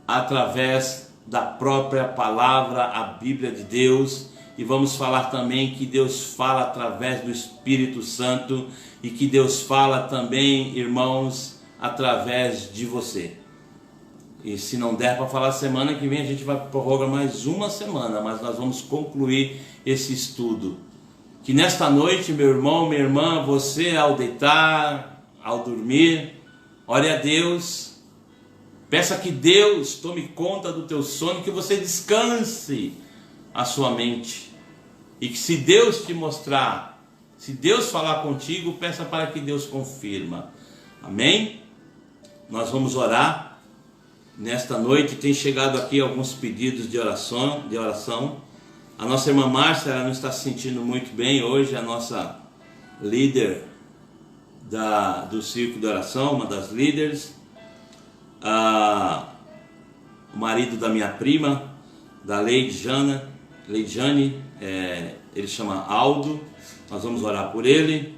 através da própria palavra, a Bíblia de Deus, e vamos falar também que Deus fala através do Espírito Santo, e que Deus fala também, irmãos, através de você. E se não der para falar semana que vem, a gente vai prorrogar mais uma semana, mas nós vamos concluir esse estudo. Que nesta noite, meu irmão, minha irmã, você ao deitar, ao dormir, ore a Deus, peça que Deus tome conta do teu sono, que você descanse a sua mente, e que se Deus te mostrar, se Deus falar contigo, peça para que Deus confirma. Amém? Nós vamos orar nesta noite. Tem chegado aqui alguns pedidos de oração. A nossa irmã Márcia, ela não está se sentindo muito bem hoje, a nossa líder do Círculo de Oração, uma das líderes. O marido da minha prima, da Leidiane, ele chama Aldo, nós vamos orar por ele,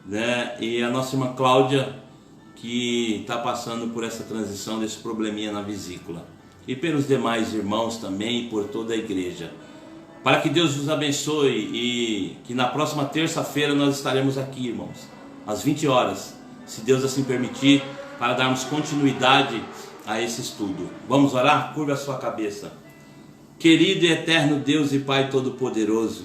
né? E a nossa irmã Cláudia, que está passando por essa transição, desse probleminha na vesícula, e pelos demais irmãos também, e por toda a igreja, para que Deus nos abençoe, e que na próxima terça-feira nós estaremos aqui, irmãos, às 20 horas, se Deus assim permitir, para darmos continuidade a esse estudo. Vamos orar? Curva a sua cabeça. Querido e eterno Deus e Pai Todo-Poderoso,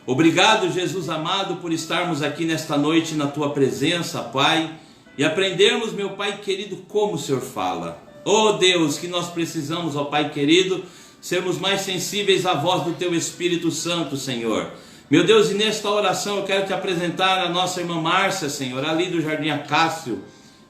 obrigado, Jesus amado, por estarmos aqui nesta noite na Tua presença, Pai, e aprendermos, meu Pai querido, como o Senhor fala. Oh Deus, que nós precisamos, ó Pai querido, sermos mais sensíveis à voz do Teu Espírito Santo, Senhor. Meu Deus, e nesta oração eu quero Te apresentar a nossa irmã Márcia, Senhor, ali do Jardim Acácio.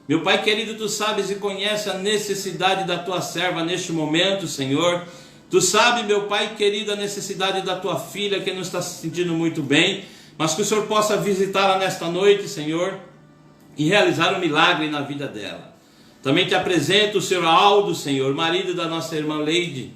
Meu Pai querido, Tu sabes e conheces a necessidade da Tua serva neste momento, Senhor. Tu sabes, meu Pai querido, a necessidade da Tua filha, que não está se sentindo muito bem, mas que o Senhor possa visitá-la nesta noite, Senhor, e realizar um milagre na vida dela. Também Te apresento o Senhor Aldo, Senhor, marido da nossa irmã Leide,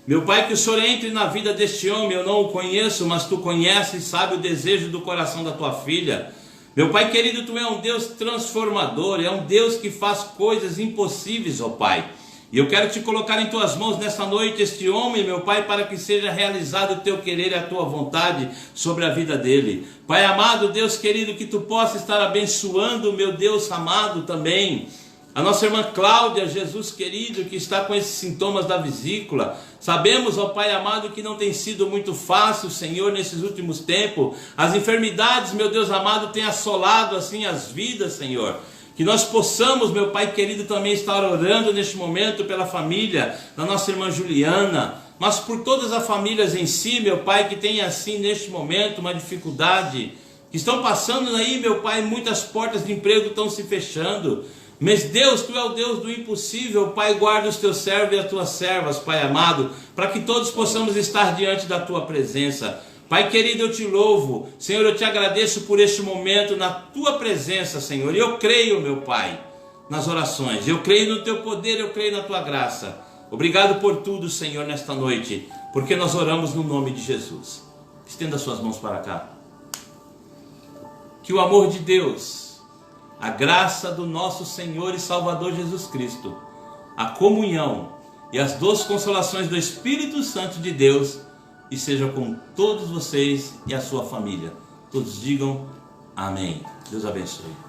Meu Pai, que o Senhor entre na vida deste homem. Eu não o conheço, mas Tu conheces e sabe o desejo do coração da Tua filha. Meu Pai querido, Tu é um Deus transformador, é um Deus que faz coisas impossíveis, ó Pai. E eu quero Te colocar em Tuas mãos nesta noite este homem, meu Pai, para que seja realizado o Teu querer e a Tua vontade sobre a vida dele. Pai amado, Deus querido, que Tu possa estar abençoando, meu Deus amado, também a nossa irmã Cláudia, Jesus querido, que está com esses sintomas da vesícula. Sabemos, ó Pai amado, que não tem sido muito fácil, Senhor, nesses últimos tempos. As enfermidades, meu Deus amado, têm assolado assim as vidas, Senhor. Que nós possamos, meu Pai querido, também estar orando neste momento pela família da nossa irmã Juliana, mas por todas as famílias em si, meu Pai, que tem assim neste momento uma dificuldade, que estão passando aí, meu Pai, muitas portas de emprego estão se fechando. Mas Deus, Tu é o Deus do impossível. Pai, guarda os Teus servos e as Tuas servas, Pai amado, para que todos possamos estar diante da Tua presença. Pai querido, eu Te louvo, Senhor, eu Te agradeço por este momento na Tua presença, Senhor. E eu creio, meu Pai, nas orações, eu creio no Teu poder, eu creio na Tua graça. Obrigado por tudo, Senhor, nesta noite, porque nós oramos no nome de Jesus. Estenda suas mãos para cá. Que o amor de Deus, a graça do nosso Senhor e Salvador Jesus Cristo, a comunhão e as doces consolações do Espírito Santo de Deus, e seja com todos vocês e a sua família. Todos digam amém. Deus abençoe.